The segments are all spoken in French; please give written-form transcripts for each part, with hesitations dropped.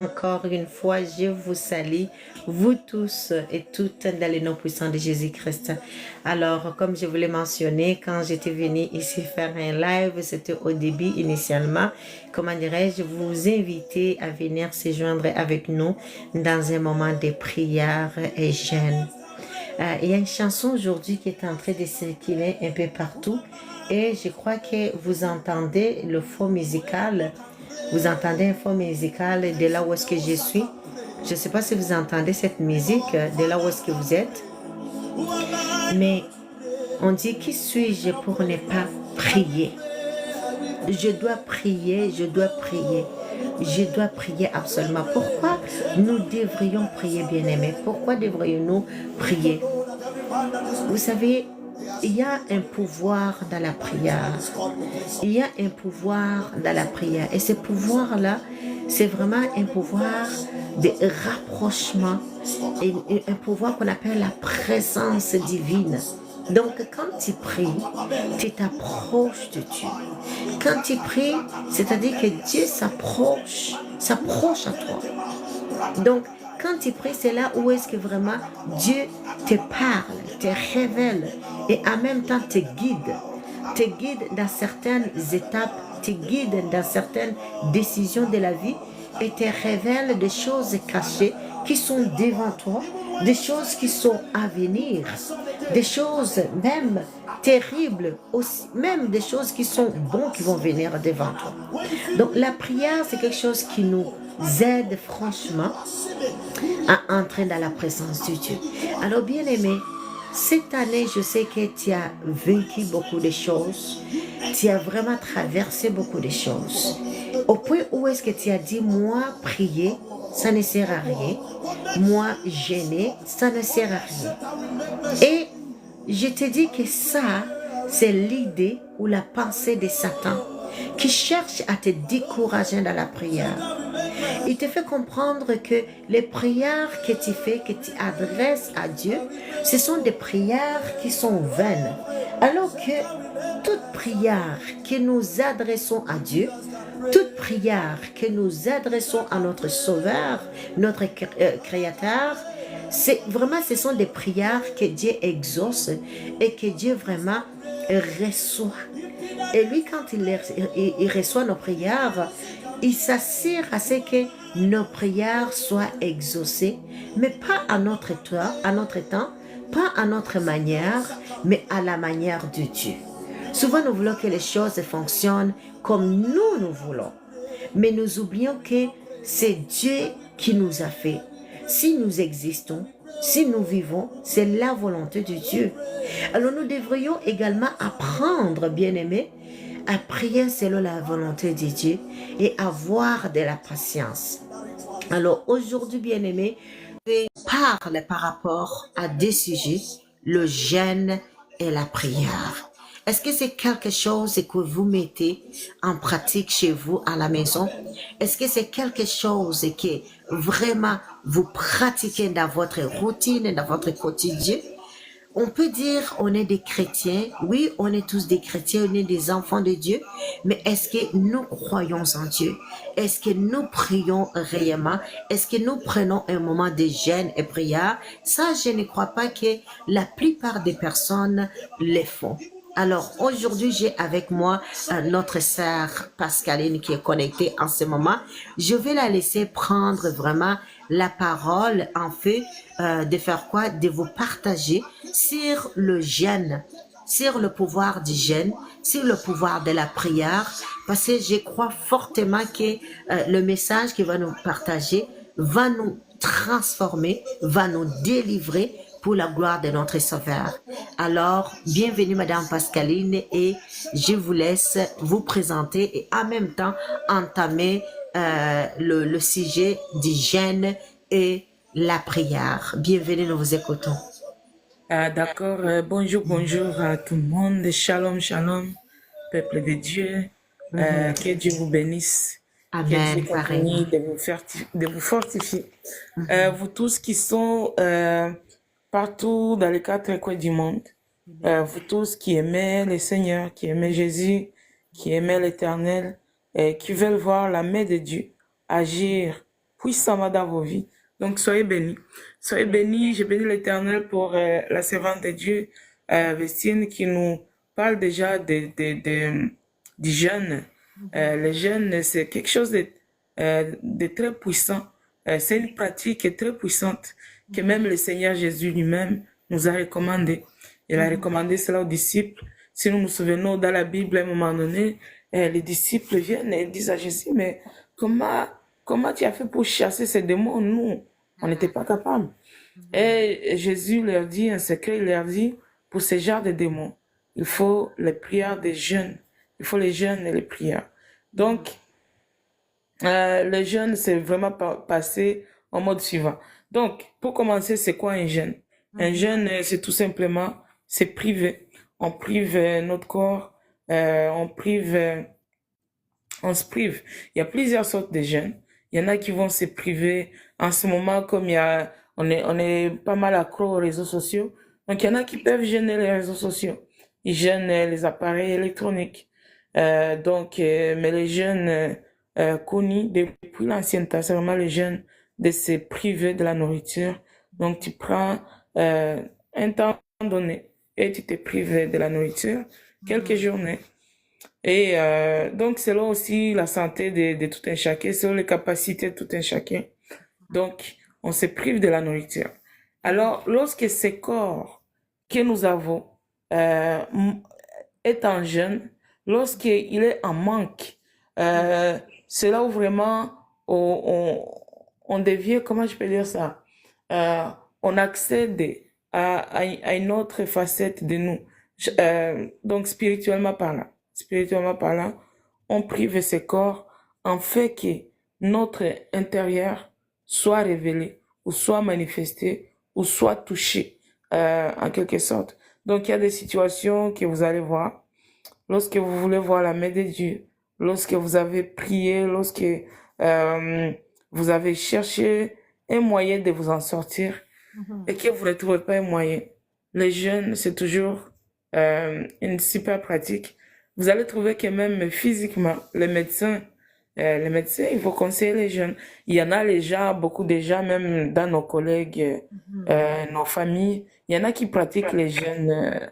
Encore une fois, je vous salue, vous tous et toutes, dans le nom puissant de Jésus-Christ. Alors, comme je vous l'ai mentionné, quand j'étais venue ici faire un live, c'était au début initialement, comment dirais-je, vous inviter à venir se joindre avec nous dans un moment de prière et jeûne. Il y a une chanson aujourd'hui qui est en train de circuler un peu partout et je crois que vous entendez le fond musical. Vous entendez un fond musical de là où est-ce que je suis. Je ne sais pas si vous entendez cette musique de là où est-ce que vous êtes. Mais on dit, qui suis-je pour ne pas prier? Je dois prier, je dois prier. Je dois prier absolument. Pourquoi nous devrions prier, bien-aimés? Pourquoi devrions-nous prier? Vous savez, il y a un pouvoir dans la prière. Il y a un pouvoir dans la prière. Et ce pouvoir-là, c'est vraiment un pouvoir de rapprochement et un pouvoir qu'on appelle la présence divine. Donc, quand tu pries, tu t'approches de Dieu. Quand tu pries, c'est-à-dire que Dieu s'approche à toi. Donc, quand tu pries, c'est là où est-ce que vraiment Dieu te parle, te révèle et en même temps te guide dans certaines étapes, te guide dans certaines décisions de la vie et te révèle des choses cachées qui sont devant toi, des choses qui sont à venir, des choses même terribles, aussi, même des choses qui sont bonnes qui vont venir devant toi. Donc la prière, c'est quelque chose qui nous aide franchement à entrer dans la présence de Dieu. Alors bien aimé, cette année, je sais que tu as vécu beaucoup de choses, tu as vraiment traversé beaucoup de choses. Au point où est-ce que tu as dit, moi, prier, ça ne sert à rien. Moi, gêner, ça ne sert à rien. Et je te dis que ça, c'est l'idée ou la pensée de Satan qui cherche à te décourager dans la prière. Il te fait comprendre que les prières que tu fais, que tu adresses à Dieu, ce sont des prières qui sont vaines. Alors que toute prière que nous adressons à Dieu, toute prière que nous adressons à notre Sauveur, notre Créateur, c'est vraiment, ce sont des prières que Dieu exauce et que Dieu vraiment reçoit. Et lui, quand il reçoit nos prières, il s'assure à ce que nos prières soient exaucées, mais pas à notre temps, pas à notre manière, mais à la manière de Dieu. Souvent, nous voulons que les choses fonctionnent comme nous voulons, mais nous oublions que c'est Dieu qui nous a fait. Si nous existons, si nous vivons, c'est la volonté de Dieu. Alors nous devrions également apprendre, bien-aimés, à prier selon la volonté de Dieu et avoir de la patience. Alors aujourd'hui, bien-aimés, je parle par rapport à deux sujets, le jeûne et la prière. Est-ce que c'est quelque chose que vous mettez en pratique chez vous à la maison? Est-ce que c'est quelque chose que vraiment vous pratiquez dans votre routine, dans votre quotidien? On peut dire on est des chrétiens, oui, on est tous des chrétiens, on est des enfants de Dieu, mais est-ce que nous croyons en Dieu? Est-ce que nous prions réellement? Est-ce que nous prenons un moment de jeûne et prière? Ça, je ne crois pas que la plupart des personnes le font. Alors aujourd'hui, j'ai avec moi notre sœur Pascaline qui est connectée en ce moment. Je vais la laisser prendre vraiment la parole en fait de faire quoi? De vous partager sur le jeûne, sur le pouvoir du jeûne, sur le pouvoir de la prière, parce que je crois fortement que le message qu'il va nous partager va nous transformer, va nous délivrer pour la gloire de notre Sauveur. Alors, bienvenue Madame Pascaline et je vous laisse vous présenter et en même temps entamer le sujet du jeûne et la prière. Bienvenue, nous vous écoutons. D'accord, bonjour à tout le monde, shalom, shalom, peuple de Dieu, que Dieu vous bénisse, que Dieu Amen, pareillement. continue de vous fortifier. Vous tous qui sont partout dans les quatre coins du monde, vous tous qui aimez le Seigneur, qui aimez Jésus, qui aimez l'Éternel, qui veulent voir la main de Dieu agir puissamment dans vos vies. Donc, soyez bénis. Soyez bénis. Je bénis l'Éternel pour la servante de Dieu, Vestine, qui nous parle déjà du jeûne. Le jeûne, c'est quelque chose de très puissant. C'est une pratique très puissante que même le Seigneur Jésus lui-même nous a recommandé. Il a recommandé cela aux disciples. Si nous nous souvenons, dans la Bible, à un moment donné, les disciples viennent et disent à Jésus, mais comment tu as fait pour chasser ces démons? Nous, on n'était pas capables. Et Jésus leur dit, un secret, il leur dit, pour ce genre de démons, il faut les prières des jeûnes. Il faut les jeûnes et les prières. Donc, le jeûne, c'est vraiment passé en mode suivant. Donc, pour commencer, c'est quoi un jeûne? Un jeûne, c'est tout simplement, c'est priver. On prive notre corps, on se prive. Il y a plusieurs sortes de jeûnes. Il y en a qui vont se priver en ce moment, comme on est pas mal accro aux réseaux sociaux. Donc, il y en a qui peuvent jeûner les réseaux sociaux. Ils jeûnent les appareils électroniques. Mais les jeûnes connus depuis l'ancien temps, c'est vraiment les jeûnes de se priver de la nourriture. Donc, tu prends un temps donné et tu te prives de la nourriture quelques journées. Et donc, selon aussi la santé de tout un chacun, selon les capacités de tout un chacun. Donc, on se prive de la nourriture. Alors, lorsque ce corps que nous avons est en jeûne, lorsqu'il est en manque, c'est là où vraiment on devient, comment je peux dire ça, on accède à une autre facette de nous. Donc, spirituellement parlant, on prive ce corps en fait que notre intérieur soit révélé, ou soit manifesté, ou soit touché, en quelque sorte. Donc, il y a des situations que vous allez voir. Lorsque vous voulez voir la main de Dieu, lorsque vous avez prié, lorsque vous avez cherché un moyen de vous en sortir et que vous ne trouvez pas un moyen, les jeûnes, c'est toujours une super pratique. Vous allez trouver que même physiquement, les médecins, ils vont conseiller les jeûnes. Il y en a beaucoup de gens, même dans nos collègues, nos familles, il y en a qui pratiquent les jeûnes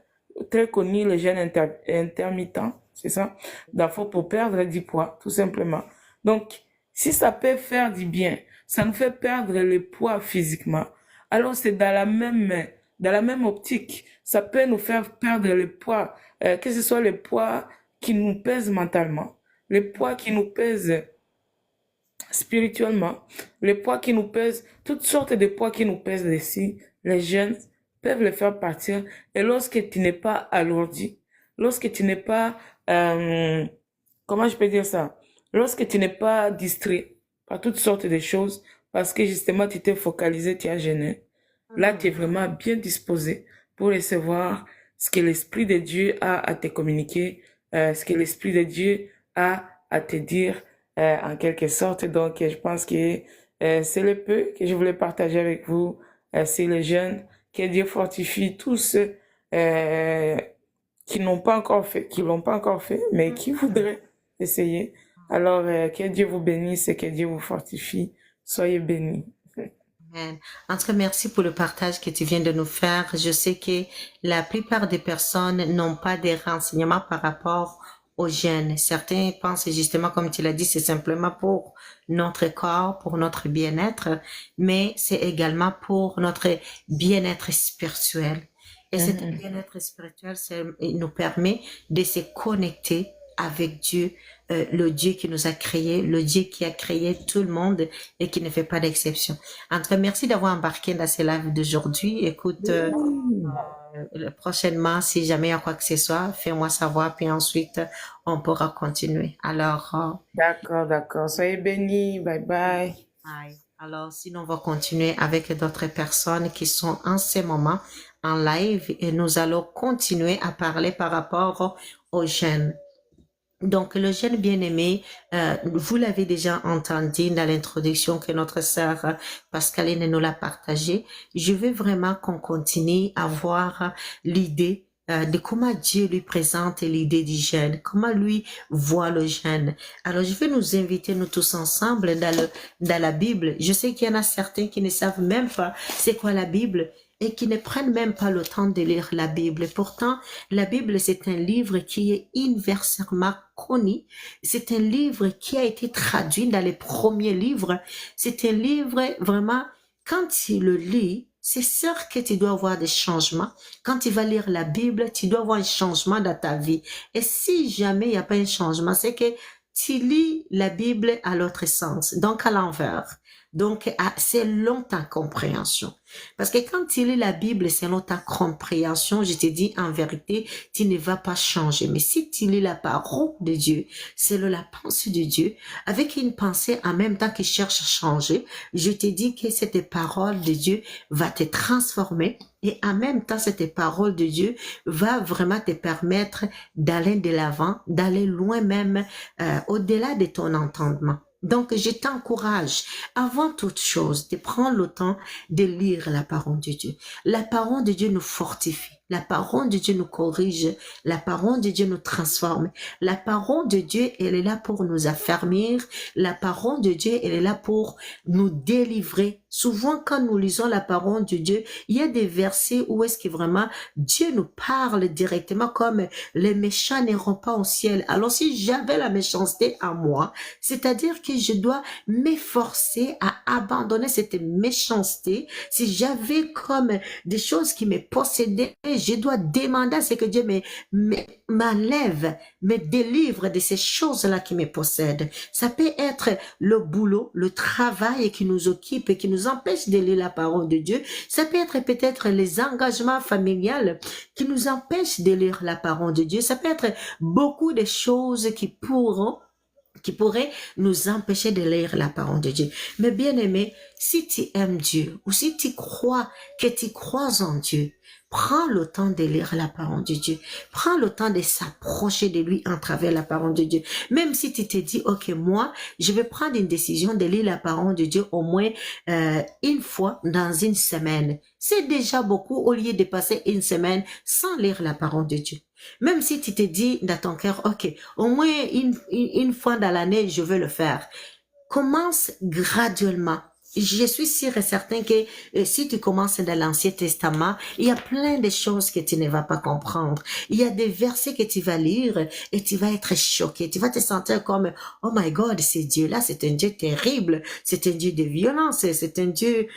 très connus, les jeûnes intermittents, c'est ça, d'abord pour perdre du poids, tout simplement. Donc, si ça peut faire du bien, ça nous fait perdre le poids physiquement, alors c'est dans la même optique, ça peut nous faire perdre le poids, que ce soit le poids qui nous pèse mentalement, le poids qui nous pèse spirituellement, le poids qui nous pèse, toutes sortes de poids qui nous pèsent ici, les jeunes peuvent le faire partir. Et lorsque tu n'es pas alourdi, lorsque tu n'es pas, comment je peux dire ça? Lorsque tu n'es pas distrait par toutes sortes de choses, parce que justement tu t'es focalisé, tu as jeûné, là tu es vraiment bien disposé pour recevoir ce que l'Esprit de Dieu a à te communiquer, ce que l'Esprit de Dieu a à te dire, en quelque sorte. Donc, je pense que c'est le peu que je voulais partager avec vous. C'est les jeunes, que Dieu fortifie tous ceux qui l'ont pas encore fait, mais qui voudraient essayer. Alors, que Dieu vous bénisse et que Dieu vous fortifie. Soyez bénis. Amen. En tout cas, merci pour le partage que tu viens de nous faire. Je sais que la plupart des personnes n'ont pas des renseignements par rapport au jeûne. Certains pensent justement, comme tu l'as dit, c'est simplement pour notre corps, pour notre bien-être, mais c'est également pour notre bien-être spirituel. Et cet bien-être spirituel, il nous permet de se connecter avec Dieu, le Dieu qui nous a créés, le Dieu qui a créé tout le monde et qui ne fait pas d'exception. En tout cas, merci d'avoir embarqué dans ces lives d'aujourd'hui. Écoute, prochainement, si jamais il y a quoi que ce soit, fais-moi savoir, puis ensuite, on pourra continuer. Alors, D'accord. Soyez bénis. Bye bye. bye. Alors, sinon, on va continuer avec d'autres personnes qui sont en ce moment en live et nous allons continuer à parler par rapport aux jeunes. Donc, le jeûne bien-aimé, vous l'avez déjà entendu dans l'introduction que notre sœur Pascaline nous l'a partagé. Je veux vraiment qu'on continue à voir l'idée de comment Dieu lui présente l'idée du jeûne, comment lui voit le jeûne. Alors, je vais nous inviter, nous tous ensemble, dans la Bible. Je sais qu'il y en a certains qui ne savent même pas c'est quoi la Bible et qui ne prennent même pas le temps de lire la Bible. Pourtant, la Bible, c'est un livre qui est universellement connu. C'est un livre qui a été traduit dans les premiers livres. C'est un livre vraiment, quand tu le lis, c'est sûr que tu dois avoir des changements. Quand tu vas lire la Bible, tu dois avoir un changement dans ta vie. Et si jamais il n'y a pas un changement, c'est que tu lis la Bible à l'autre sens, donc à l'envers. Donc, selon ta compréhension. Parce que quand tu lis la Bible selon ta compréhension, je te dis en vérité, tu ne vas pas changer. Mais si tu lis la parole de Dieu, selon la pensée de Dieu, avec une pensée en même temps qui cherche à changer, je te dis que cette parole de Dieu va te transformer et en même temps, cette parole de Dieu va vraiment te permettre d'aller de l'avant, d'aller loin même, au-delà de ton entendement. Donc, je t'encourage, avant toute chose, de prendre le temps de lire la parole de Dieu. La parole de Dieu nous fortifie. La parole de Dieu nous corrige. La parole de Dieu nous transforme. La parole de Dieu, elle est là pour nous affermir. La parole de Dieu, elle est là pour nous délivrer. Souvent, quand nous lisons la parole de Dieu, il y a des versets où est-ce que vraiment Dieu nous parle directement comme les méchants n'iront pas au ciel. Alors, si j'avais la méchanceté en moi, c'est-à-dire que je dois m'efforcer à abandonner cette méchanceté. Si j'avais comme des choses qui me possédaient, je dois demander à ce que Dieu m'enlève, me délivre de ces choses-là qui me possèdent. Ça peut être le boulot, le travail qui nous occupe et qui nous empêche de lire la parole de Dieu. Ça peut être peut-être les engagements familiales qui nous empêchent de lire la parole de Dieu. Ça peut être beaucoup de choses qui pourrait nous empêcher de lire la parole de Dieu. Mais bien aimé, si tu aimes Dieu ou si tu crois que tu crois en Dieu, prends le temps de lire la parole de Dieu. Prends le temps de s'approcher de lui en travers la parole de Dieu. Même si tu te dis, ok, moi, je vais prendre une décision de lire la parole de Dieu au moins une fois dans une semaine. C'est déjà beaucoup au lieu de passer une semaine sans lire la parole de Dieu. Même si tu te dis dans ton cœur, ok, au moins une fois dans l'année, je veux le faire. Commence graduellement. Je suis sûre et certain que si tu commences dans l'Ancien Testament, il y a plein de choses que tu ne vas pas comprendre. Il y a des versets que tu vas lire et tu vas être choqué. Tu vas te sentir comme, oh my God, ce Dieu-là, c'est un Dieu terrible. C'est un Dieu de violence. C'est un Dieu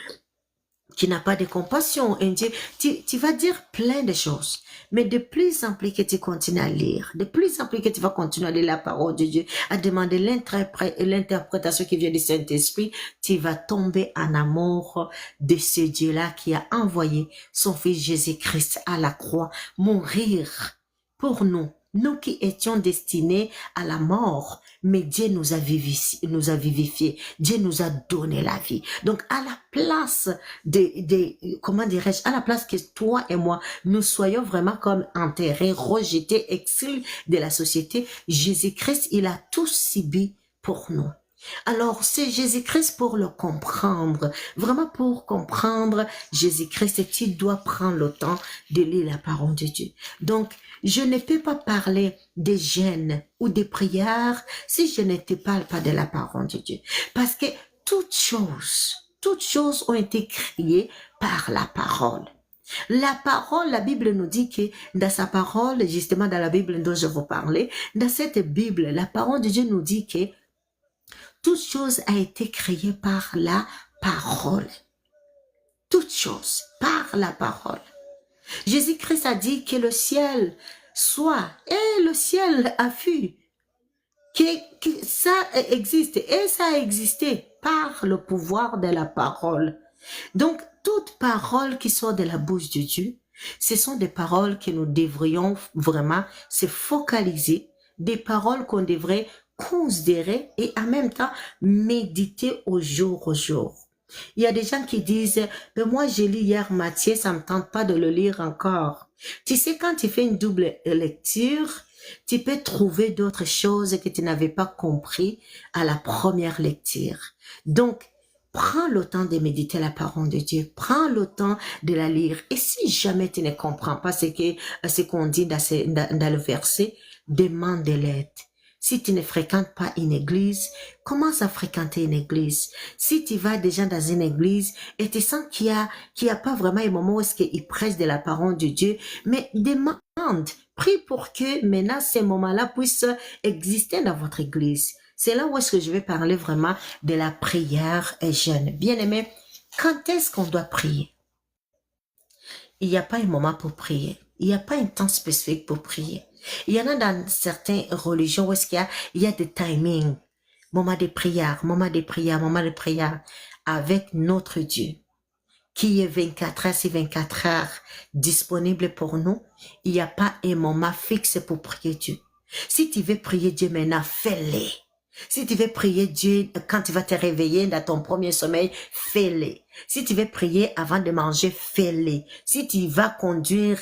qui n'a pas de compassion, un Dieu, tu vas dire plein de choses. Mais de plus en plus que tu continues à lire, de plus en plus que tu vas continuer à lire la parole de Dieu, à demander l'interprétation qui vient du Saint-Esprit, tu vas tomber en amour de ce Dieu-là qui a envoyé son Fils Jésus-Christ à la croix, mourir pour nous. Nous qui étions destinés à la mort, mais Dieu nous a vivifiés, Dieu nous a donné la vie. Donc, à la place comment dirais-je, à la place que toi et moi, nous soyons vraiment comme enterrés, rejetés, exclus de la société, Jésus-Christ, il a tout subi pour nous. Alors, c'est Jésus-Christ pour le comprendre. Vraiment pour comprendre Jésus-Christ, tu dois prendre le temps de lire la parole de Dieu. Donc, je ne peux pas parler des jeûnes ou des prières si je ne te parle pas de la parole de Dieu. Parce que toutes choses ont été créées par la parole. La parole, la Bible nous dit que dans sa parole, justement dans la Bible dont je vous parlais, dans cette Bible, la parole de Dieu nous dit que toute chose a été créée par la parole. Toute chose par la parole. Jésus-Christ a dit que le ciel soit, et le ciel a vu que ça existe, et ça a existé par le pouvoir de la parole. Donc, toute parole qui sort de la bouche de Dieu, ce sont des paroles que nous devrions vraiment se focaliser, des paroles qu'on devrait considérer et en même temps méditer au jour au jour. Il y a des gens qui disent, mais moi j'ai lu hier Matthieu, ça me tente pas de le lire encore. Tu sais, quand tu fais une double lecture, tu peux trouver d'autres choses que tu n'avais pas compris à la première lecture. Donc, prends le temps de méditer la parole de Dieu. Prends le temps de la lire. Et si jamais tu ne comprends pas ce qu'on dit dans le verset, demande de l'aide. Si tu ne fréquentes pas une église, commence à fréquenter une église. Si tu vas déjà dans une église et tu sens qu'il y a pas vraiment un moment où est-ce qu'ils prêchent de la parole de Dieu, mais demande, prie pour que maintenant ces moments-là puissent exister dans votre église. C'est là où est-ce que je vais parler vraiment de la prière jeune. Bien-aimé, quand est-ce qu'on doit prier? Il n'y a pas un moment pour prier. Il n'y a pas un temps spécifique pour prier. Il y en a dans certaines religions où est-ce il y a des timings. Moment de prière, moment de prière, moment de prière. Avec notre Dieu, qui est 24 heures sur 24 heures disponible pour nous, il n'y a pas un moment fixe pour prier Dieu. Si tu veux prier Dieu maintenant, fais-le. Si tu veux prier Dieu quand tu vas te réveiller dans ton premier sommeil, fais-le. Si tu veux prier avant de manger, fais-le. Si tu vas conduire,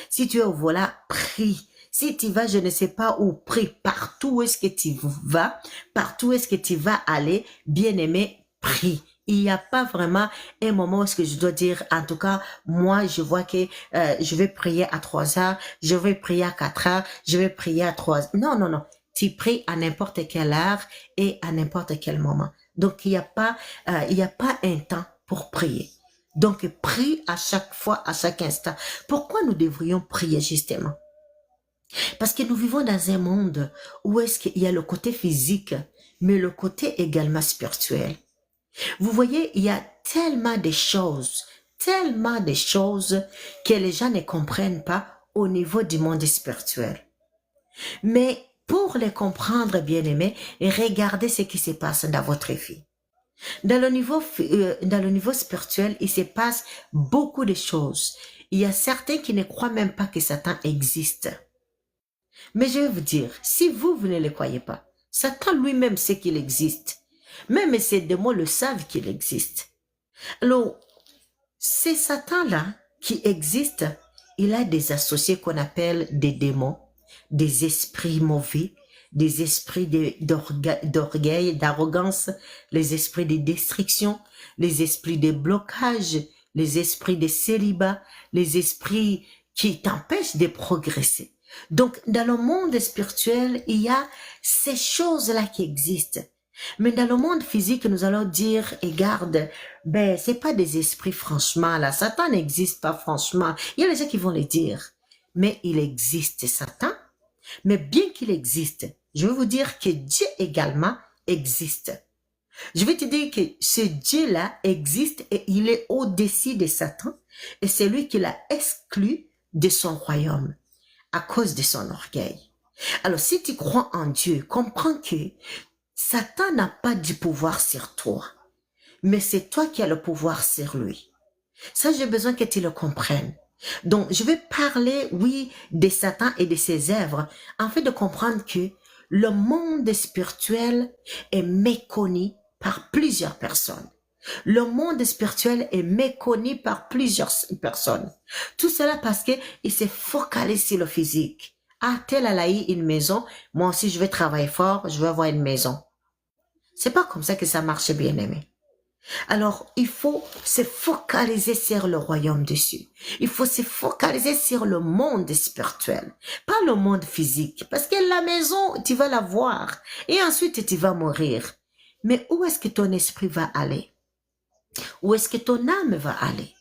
si tu es au volant, prie. Si tu vas, je ne sais pas où, prie. Partout où est-ce que tu vas, partout où est-ce que tu vas aller, bien-aimé, prie. Il n'y a pas vraiment un moment où est-ce que je dois dire, en tout cas, moi, je vois que je vais prier à 3 heures, je vais prier à 4 heures, je vais prier à 3 heures. Non, non, non. Tu pries à n'importe quelle heure et à n'importe quel moment. Donc, il n'y a pas un temps pour prier. Donc, prie à chaque fois, à chaque instant. Pourquoi nous devrions prier justement? Parce que nous vivons dans un monde où est-ce qu'il y a le côté physique, mais le côté également spirituel. Vous voyez, il y a tellement de choses que les gens ne comprennent pas au niveau du monde spirituel. Mais pour les comprendre, bien-aimés, regardez ce qui se passe dans votre vie. Dans le niveau spirituel, il se passe beaucoup de choses. Il y a certains qui ne croient même pas que Satan existe. Mais je vais vous dire, si vous ne le croyez pas, Satan lui-même sait qu'il existe. Même ces démons le savent qu'il existe. Alors, ces Satans-là qui existent, il a des associés qu'on appelle des démons, des esprits mauvais, des esprits d'orgueil, d'arrogance, les esprits de destruction, les esprits de blocage, les esprits de célibat, les esprits qui t'empêchent de progresser. Donc, dans le monde spirituel, il y a ces choses-là qui existent. Mais dans le monde physique, nous allons dire, et garde, c'est pas des esprits franchement, là. Satan n'existe pas franchement. Il y a des gens qui vont le dire. Mais il existe, Satan. Mais bien qu'il existe, je vais vous dire que Dieu également existe. Je vais te dire que ce Dieu-là existe et il est au-dessus de Satan. Et c'est lui qui l'a exclu de son royaume à cause de son orgueil. Alors, si tu crois en Dieu, comprends que Satan n'a pas du pouvoir sur toi, mais c'est toi qui as le pouvoir sur lui. Ça, j'ai besoin que tu le comprennes. Donc, je vais parler, oui, de Satan et de ses œuvres, afin de comprendre que le monde spirituel est méconnu par plusieurs personnes. Le monde spirituel est méconnu par plusieurs personnes. Tout cela parce qu'il s'est focalisé sur le physique. Ah, tel a eu une maison, moi aussi je vais travailler fort, je vais avoir une maison. C'est pas comme ça que ça marche, bien aimé. Alors, il faut se focaliser sur le royaume dessus. Il faut se focaliser sur le monde spirituel, pas le monde physique. Parce que la maison, tu vas la voir et ensuite tu vas mourir. Mais où est-ce que ton esprit va aller? Où est-ce que ton âme va aller?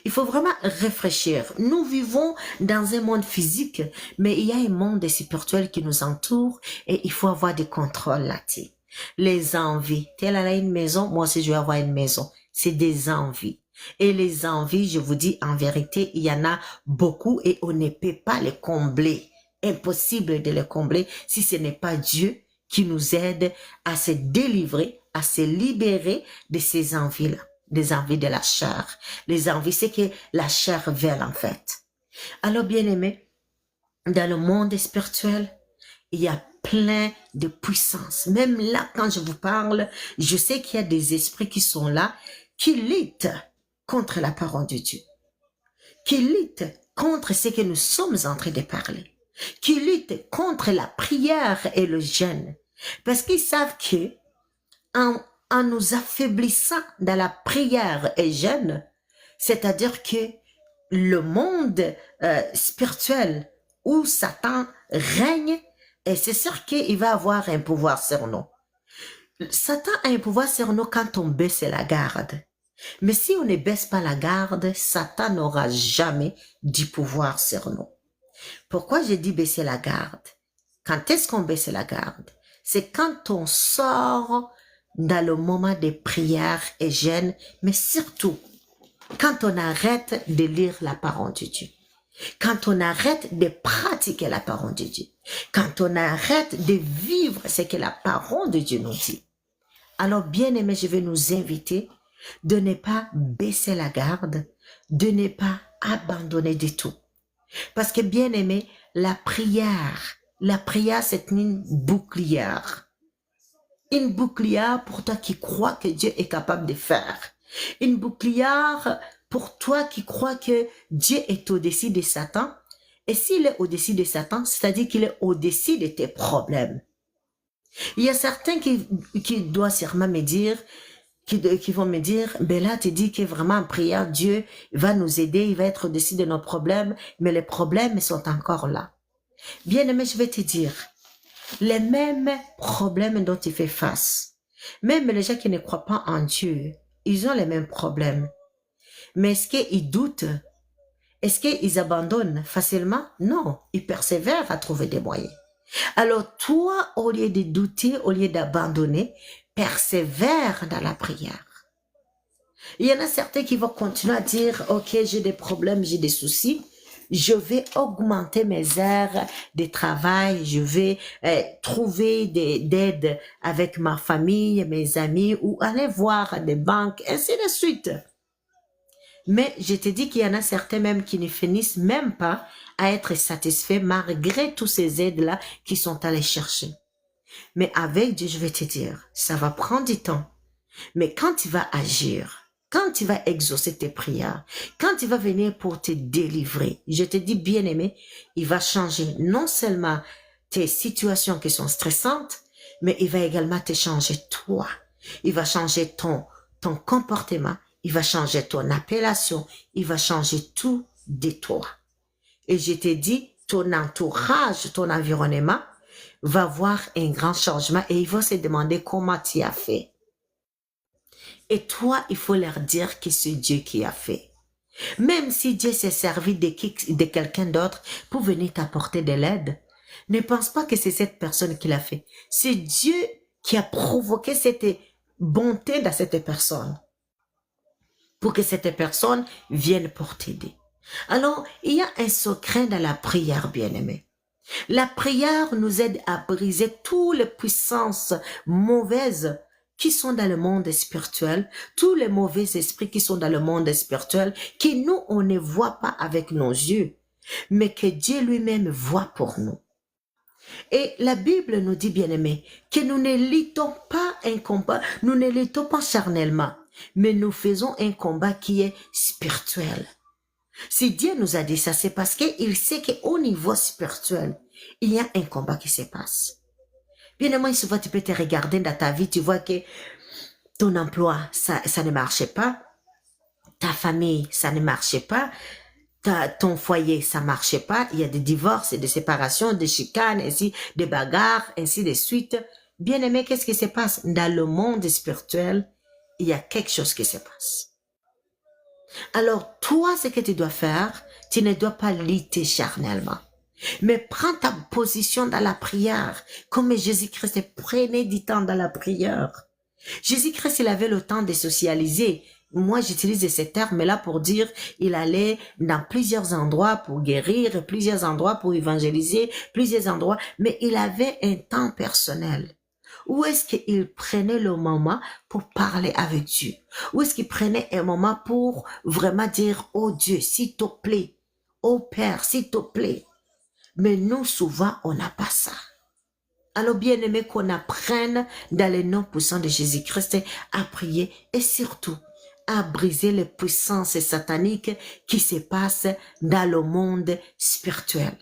Il faut vraiment réfléchir. Nous vivons dans un monde physique, mais il y a un monde spirituel qui nous entoure et il faut avoir du contrôle là-dessus. Les envies. Telle a une maison, moi aussi je vais avoir une maison. C'est des envies. Et les envies, je vous dis en vérité, il y en a beaucoup et on ne peut pas les combler. Impossible de les combler si ce n'est pas Dieu qui nous aide à se délivrer, à se libérer de ces envies-là. Des envies de la chair. Les envies, c'est que la chair veut en fait. Alors bien aimé, dans le monde spirituel, il y a plein de puissance. Même là, quand je vous parle, je sais qu'il y a des esprits qui sont là, qui luttent contre la parole de Dieu, qui luttent contre ce que nous sommes en train de parler, qui luttent contre la prière et le jeûne, parce qu'ils savent que en en nous affaiblissant dans la prière et jeûne, c'est-à-dire que le monde spirituel où Satan règne, et c'est sûr qu'il va avoir un pouvoir sur nous. Satan a un pouvoir sur nous quand on baisse la garde. Mais si on ne baisse pas la garde, Satan n'aura jamais du pouvoir sur nous. Pourquoi j'ai dit baisser la garde? Quand est-ce qu'on baisse la garde? C'est quand on sort dans le moment des prières et jeûnes, mais surtout quand on arrête de lire la parole de Dieu. Quand on arrête de pratiquer la parole de Dieu. Quand on arrête de vivre ce que la parole de Dieu nous dit. Alors, bien-aimés, je vais nous inviter de ne pas baisser la garde, de ne pas abandonner du tout. Parce que, bien-aimés, la prière, c'est une bouclière. Une bouclière pour toi qui crois que Dieu est capable de faire. Une bouclière pour toi qui crois que Dieu est au-dessus de Satan. Et s'il est au-dessus de Satan, c'est-à-dire qu'il est au-dessus de tes problèmes. Il y a certains qui doivent sûrement me dire, qui vont me dire, ben là, tu dis que vraiment en prière, Dieu va nous aider, il va être au-dessus de nos problèmes, mais les problèmes sont encore là. Bien-aimé, je vais te dire, les mêmes problèmes dont tu fais face, même les gens qui ne croient pas en Dieu, ils ont les mêmes problèmes. Mais est-ce qu'ils doutent? Est-ce qu'ils abandonnent facilement? Non, ils persévèrent à trouver des moyens. Alors toi, au lieu de douter, au lieu d'abandonner, persévère dans la prière. Il y en a certains qui vont continuer à dire, ok, j'ai des problèmes, j'ai des soucis, je vais augmenter mes heures de travail, je vais trouver d'aide avec ma famille, mes amis, ou aller voir des banques, ainsi de suite. Mais je te dis qu'il y en a certains même qui ne finissent même pas à être satisfaits malgré tous ces aides-là qui sont allés chercher. Mais avec Dieu, je vais te dire, ça va prendre du temps. Mais quand tu vas agir, quand tu vas exaucer tes prières, quand tu vas venir pour te délivrer, je te dis bien-aimé, il va changer non seulement tes situations qui sont stressantes, mais il va également te changer toi. Il va changer ton comportement, il va changer ton appellation, il va changer tout de toi. Et je te dis, ton entourage, ton environnement va voir un grand changement et ils vont se demander comment tu as fait. Et toi, il faut leur dire que c'est Dieu qui a fait. Même si Dieu s'est servi de quelqu'un d'autre pour venir t'apporter de l'aide, ne pense pas que c'est cette personne qui l'a fait. C'est Dieu qui a provoqué cette bonté dans cette personne pour que cette personne vienne pour t'aider. Alors, il y a un secret dans la prière, bien-aimé. La prière nous aide à briser toutes les puissances mauvaises qui sont dans le monde spirituel, tous les mauvais esprits qui sont dans le monde spirituel, que nous, on ne voit pas avec nos yeux, mais que Dieu lui-même voit pour nous. Et la Bible nous dit, bien-aimés, que nous ne luttons pas un combat, nous ne luttons pas charnellement, mais nous faisons un combat qui est spirituel. Si Dieu nous a dit ça, c'est parce qu'il sait qu'au niveau spirituel, il y a un combat qui se passe. Bien évidemment, souvent tu peux te regarder dans ta vie, tu vois que ton emploi, ça ne marchait pas, ta famille, ça ne marchait pas, ton foyer, ça marchait pas, il y a des divorces, des séparations, des chicanes, ainsi, des bagarres, ainsi de suite. Bien aimé, qu'est-ce qui se passe? Dans le monde spirituel, il y a quelque chose qui se passe. Alors, toi, ce que tu dois faire, tu ne dois pas lutter charnellement. Mais prends ta position dans la prière, comme Jésus-Christ prenait du temps dans la prière. Jésus-Christ, il avait le temps de socialiser. Moi, j'utilise ces termes-là pour dire, il allait dans plusieurs endroits pour guérir, plusieurs endroits pour évangéliser, plusieurs endroits, mais il avait un temps personnel. Où est-ce qu'il prenait le moment pour parler avec Dieu? Où est-ce qu'il prenait un moment pour vraiment dire, oh Dieu, s'il te plaît, oh Père, s'il te plaît. Mais nous, souvent, on n'a pas ça. Alors, bien aimé, qu'on apprenne dans le nom puissant de Jésus-Christ à prier et surtout à briser les puissances sataniques qui se passent dans le monde spirituel.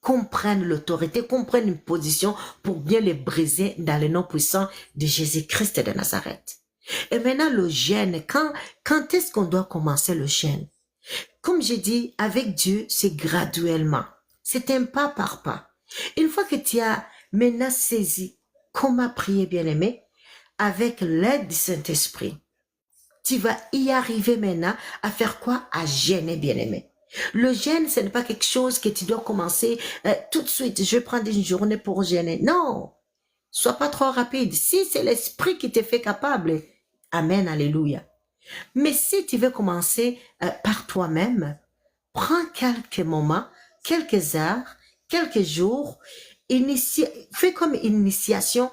qu'on prenne l'autorité, qu'on prenne une position pour bien les briser dans le nom puissant de Jésus-Christ de Nazareth. Et maintenant, le jeûne, quand est-ce qu'on doit commencer le jeûne? Comme j'ai dit, avec Dieu, c'est graduellement. C'est un pas par pas. Une fois que tu as maintenant saisi comment prier, bien-aimé, avec l'aide du Saint-Esprit, tu vas y arriver maintenant à faire quoi? À jeûner, bien-aimé. Le jeûne, ce n'est pas quelque chose que tu dois commencer tout de suite. Je vais prendre une journée pour jeûner. Non, sois pas trop rapide. Si c'est l'Esprit qui te fait capable, amen, alléluia. Mais si tu veux commencer par toi-même, prends quelques moments, quelques heures, quelques jours, fais comme une initiation.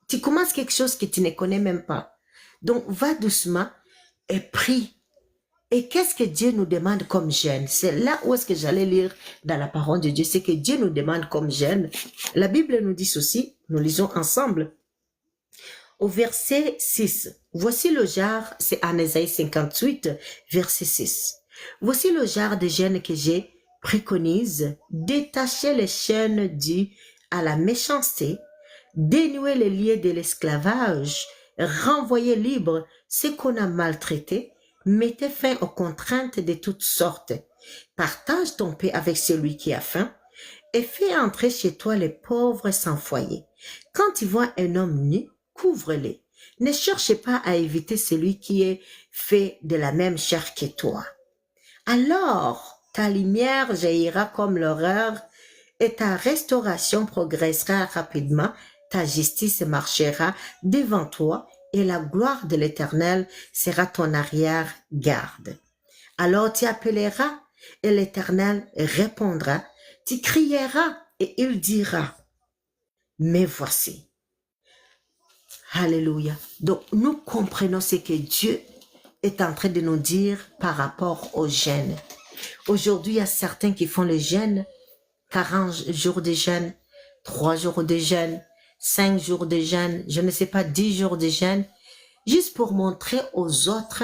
Tu commences quelque chose que tu ne connais même pas. Donc, va doucement et prie. Et qu'est-ce que Dieu nous demande comme jeûne? C'est là où est-ce que j'allais lire dans la parole de Dieu. C'est que Dieu nous demande comme jeûne. La Bible nous dit ceci. Nous lisons ensemble. Au verset 6. Voici le genre, c'est en Ésaïe 58, verset 6. Voici le genre de jeûne que j'ai préconise. Détacher les chaînes dues à la méchanceté, dénouer les liens de l'esclavage, renvoyer libre ce qu'on a maltraité, mettez fin aux contraintes de toutes sortes. Partage ton pain avec celui qui a faim et fais entrer chez toi les pauvres sans foyer. Quand tu vois un homme nu, couvre-le. Ne cherche pas à éviter celui qui est fait de la même chair que toi. Alors, ta lumière jaillira comme l'aurore et ta restauration progressera rapidement. Ta justice marchera devant toi et la gloire de l'Éternel sera ton arrière-garde. Alors tu appelleras et l'Éternel répondra. Tu crieras et il dira, me voici. Alléluia. Donc nous comprenons ce que Dieu est en train de nous dire par rapport au jeûne. Aujourd'hui, il y a certains qui font le jeûne, 40 jours de jeûne, 3 jours de jeûne, 5 jours de jeûne, je ne sais pas, 10 jours de jeûne, juste pour montrer aux autres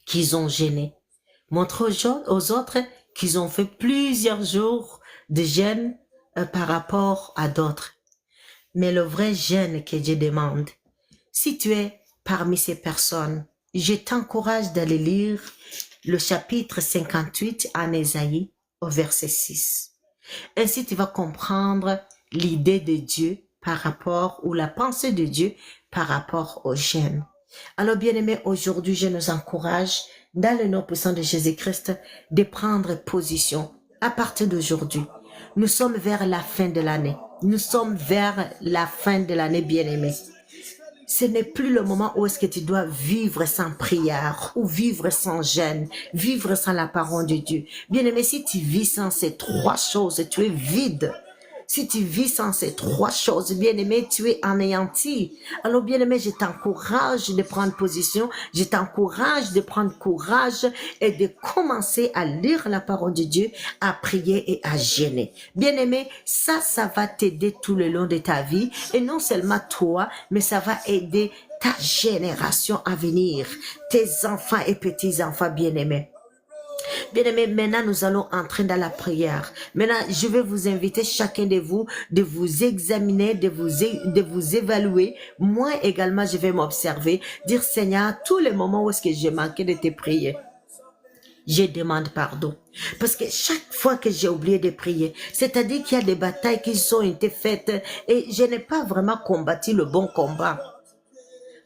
qu'ils ont jeûné. Montrer aux autres qu'ils ont fait plusieurs jours de jeûne par rapport à d'autres. Mais le vrai jeûne que Dieu demande, si tu es parmi ces personnes, je t'encourage d'aller lire le chapitre 58 en Ésaïe au verset 6. Ainsi, tu vas comprendre l'idée de Dieu par rapport, ou la pensée de Dieu par rapport au jeûne. Alors, bien-aimés, aujourd'hui, je nous encourage, dans le nom puissant de Jésus-Christ, de prendre position à partir d'aujourd'hui. Nous sommes vers la fin de l'année. Nous sommes vers la fin de l'année, bien-aimés. Ce n'est plus le moment où est-ce que tu dois vivre sans prière ou vivre sans jeûne, vivre sans la parole de Dieu. Bien-aimé, si tu vis sans ces 3 choses, tu es vide. Si tu vis sans ces 3 choses, bien-aimé, tu es anéanti. Alors, bien-aimé, je t'encourage de prendre position, je t'encourage de prendre courage et de commencer à lire la parole de Dieu, à prier et à jeûner. Bien-aimé, ça va t'aider tout le long de ta vie. Et non seulement toi, mais ça va aider ta génération à venir, tes enfants et petits-enfants bien-aimés. Bien-aimés, maintenant nous allons entrer dans la prière. Maintenant, je vais vous inviter chacun de vous de vous examiner, de vous évaluer. Moi également, je vais m'observer, dire Seigneur, tous les moments où est-ce que j'ai manqué de te prier, je demande pardon. Parce que chaque fois que j'ai oublié de prier, c'est-à-dire qu'il y a des batailles qui ont été faites et je n'ai pas vraiment combattu le bon combat.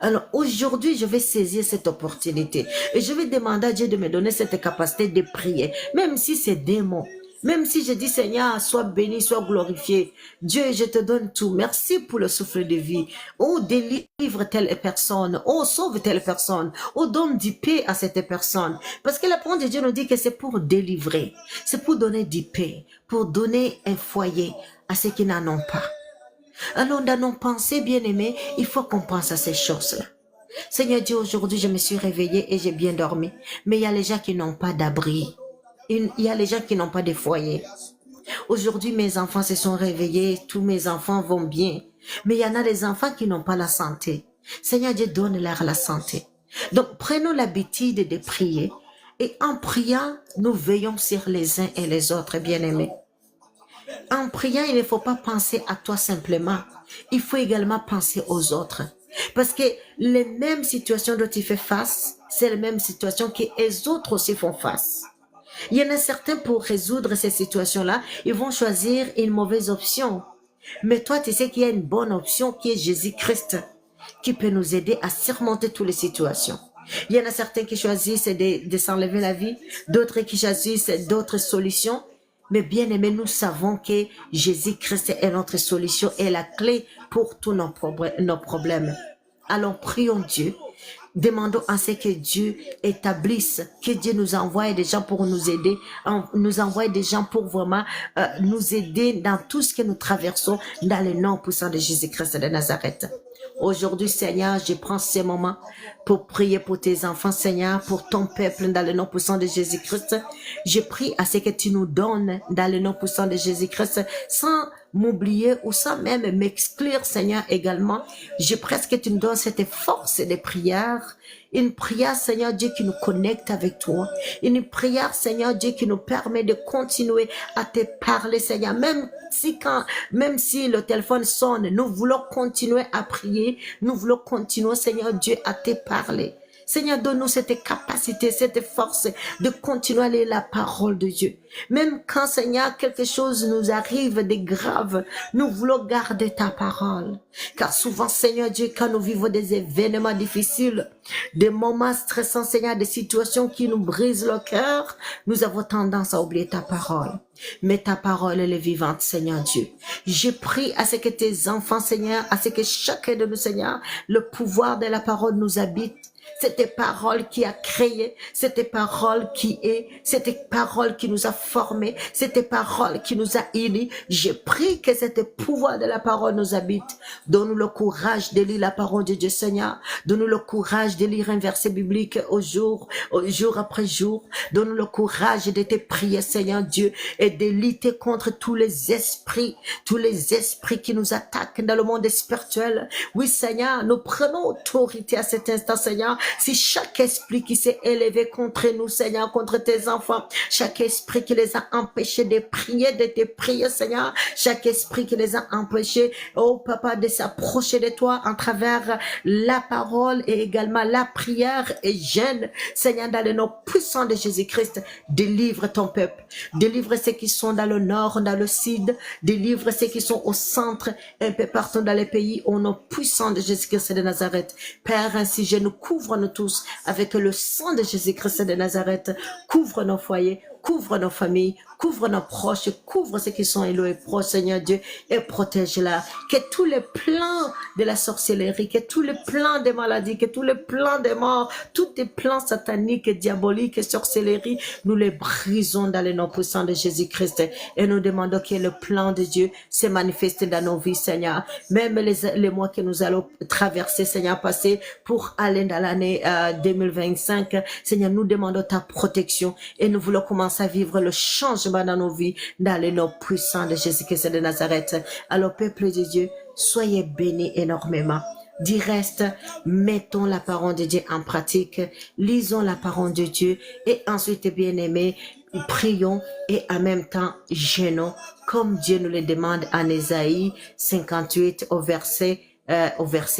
Alors aujourd'hui, je vais saisir cette opportunité et je vais demander à Dieu de me donner cette capacité de prier, même si c'est des mots. Même si je dis Seigneur, sois béni, sois glorifié. Dieu, je te donne tout. Merci pour le souffle de vie. Oh, délivre telle personne. Oh, sauve telle personne. Oh, donne du paix à cette personne. Parce que la parole de Dieu nous dit que c'est pour délivrer. C'est pour donner du paix. Pour donner un foyer à ceux qui n'en ont pas. Alors, dans nos pensées, bien-aimés, il faut qu'on pense à ces choses-là. Seigneur Dieu, aujourd'hui, je me suis réveillée et j'ai bien dormi. Mais il y a les gens qui n'ont pas d'abri. Il y a les gens qui n'ont pas de foyer. Aujourd'hui, mes enfants se sont réveillés. Tous mes enfants vont bien. Mais il y en a des enfants qui n'ont pas la santé. Seigneur Dieu, donne-leur la santé. Donc, prenons l'habitude de prier. Et en priant, nous veillons sur les uns et les autres, bien-aimés. En priant, il ne faut pas penser à toi simplement. Il faut également penser aux autres. Parce que les mêmes situations dont tu fais face, c'est les mêmes situations que les autres aussi font face. Il y en a certains pour résoudre ces situations-là, ils vont choisir une mauvaise option. Mais toi, tu sais qu'il y a une bonne option qui est Jésus-Christ, qui peut nous aider à surmonter toutes les situations. Il y en a certains qui choisissent de s'enlever la vie, d'autres qui choisissent d'autres solutions. Mais bien aimé, nous savons que Jésus-Christ est notre solution et la clé pour tous nos problèmes. Alors prions Dieu. Demandons à ce que Dieu établisse, que Dieu nous envoie des gens pour nous aider, nous envoie des gens pour vraiment nous aider dans tout ce que nous traversons dans le nom puissant de Jésus-Christ de Nazareth. Aujourd'hui, Seigneur, je prends ces moments pour prier pour tes enfants, Seigneur, pour ton peuple dans le nom puissant de Jésus-Christ. Je prie à ce que tu nous donnes dans le nom puissant de Jésus-Christ sans m'oublier ou sans même m'exclure, Seigneur, également. Je prie que tu nous donnes cette force de prière. Une prière, Seigneur Dieu, qui nous connecte avec toi. Une prière, Seigneur Dieu, qui nous permet de continuer à te parler, Seigneur. Même si le téléphone sonne, nous voulons continuer à prier. Nous voulons continuer, Seigneur Dieu, à te parler. Seigneur, donne-nous cette capacité, cette force de continuer à lire la parole de Dieu. Même quand, Seigneur, quelque chose nous arrive de grave, nous voulons garder ta parole. Car souvent, Seigneur Dieu, quand nous vivons des événements difficiles, des moments stressants, Seigneur, des situations qui nous brisent le cœur, nous avons tendance à oublier ta parole. Mais ta parole, elle est vivante, Seigneur Dieu. Je prie à ce que tes enfants, Seigneur, à ce que chacun de nous, Seigneur, le pouvoir de la parole nous habite. Cette parole qui a créé, cette parole qui est, cette parole qui nous a formés, cette parole qui nous a unis. Je prie que cette pouvoir de la parole nous habite. Donne-nous le courage de lire la parole de Dieu, Seigneur. Donne-nous le courage de lire un verset biblique jour après jour. Donne-nous le courage de te prier, Seigneur Dieu, et de lutter contre tous les esprits qui nous attaquent dans le monde spirituel. Oui, Seigneur, nous prenons autorité à cet instant, Seigneur. Si chaque esprit qui s'est élevé contre nous, Seigneur, contre tes enfants, chaque esprit qui les a empêchés de prier, de te prier, Seigneur, chaque esprit qui les a empêchés, oh Papa, de s'approcher de toi en travers la parole et également la prière et jeûne, Seigneur, dans le nom puissant de Jésus-Christ, délivre ton peuple, délivre ceux qui sont dans le nord, dans le sud, délivre ceux qui sont au centre, un peu partout dans les pays, au nom puissant de Jésus-Christ de Nazareth. Père, ainsi je nous couvre nous tous avec le sang de Jésus-Christ de Nazareth. Couvre nos foyers, couvre nos familles, couvre nos proches, couvre ceux qui sont éloignés proches, Seigneur Dieu, et protège-la. Que tous les plans de la sorcellerie, que tous les plans des maladies, que tous les plans des morts, tous les plans sataniques, diaboliques et sorcellerie, nous les brisons dans le nom puissant de Jésus-Christ et nous demandons que le plan de Dieu se manifeste dans nos vies, Seigneur. Même les mois que nous allons traverser, Seigneur, passer pour aller dans l'année 2025, Seigneur, nous demandons ta protection et nous voulons commencer à vivre le changement dans nos vies, dans le nom puissant de Jésus-Christ de Nazareth. Alors, peuple de Dieu, soyez bénis énormément. Du reste, mettons la parole de Dieu en pratique, lisons la parole de Dieu et ensuite, bien-aimés, prions et en même temps jeûnons comme Dieu nous le demande en Ésaïe 58 au verset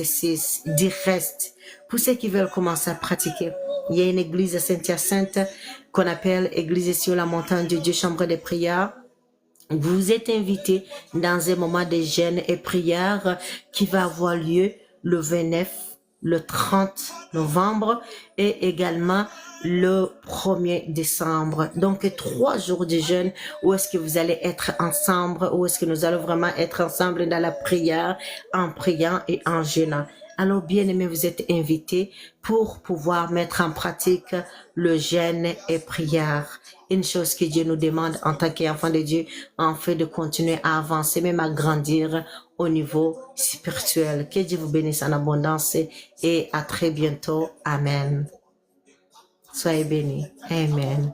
6. Du reste, pour ceux qui veulent commencer à pratiquer, il y a une église à Saint-Hyacinthe qu'on appelle Église sur la montagne de Dieu, chambre de prière. Vous êtes invités dans un moment de jeûne et prière qui va avoir lieu le 29, le 30 novembre et également le 1er décembre. Donc, 3 jours de jeûne où est-ce que vous allez être ensemble, où est-ce que nous allons vraiment être ensemble dans la prière, en priant et en jeûnant. Alors, bien aimés, vous êtes invités pour pouvoir mettre en pratique le jeûne et prière. Une chose que Dieu nous demande en tant qu'enfant de Dieu, en fait de continuer à avancer, même à grandir au niveau spirituel. Que Dieu vous bénisse en abondance et à très bientôt. Amen. Soyez bénis. Amen.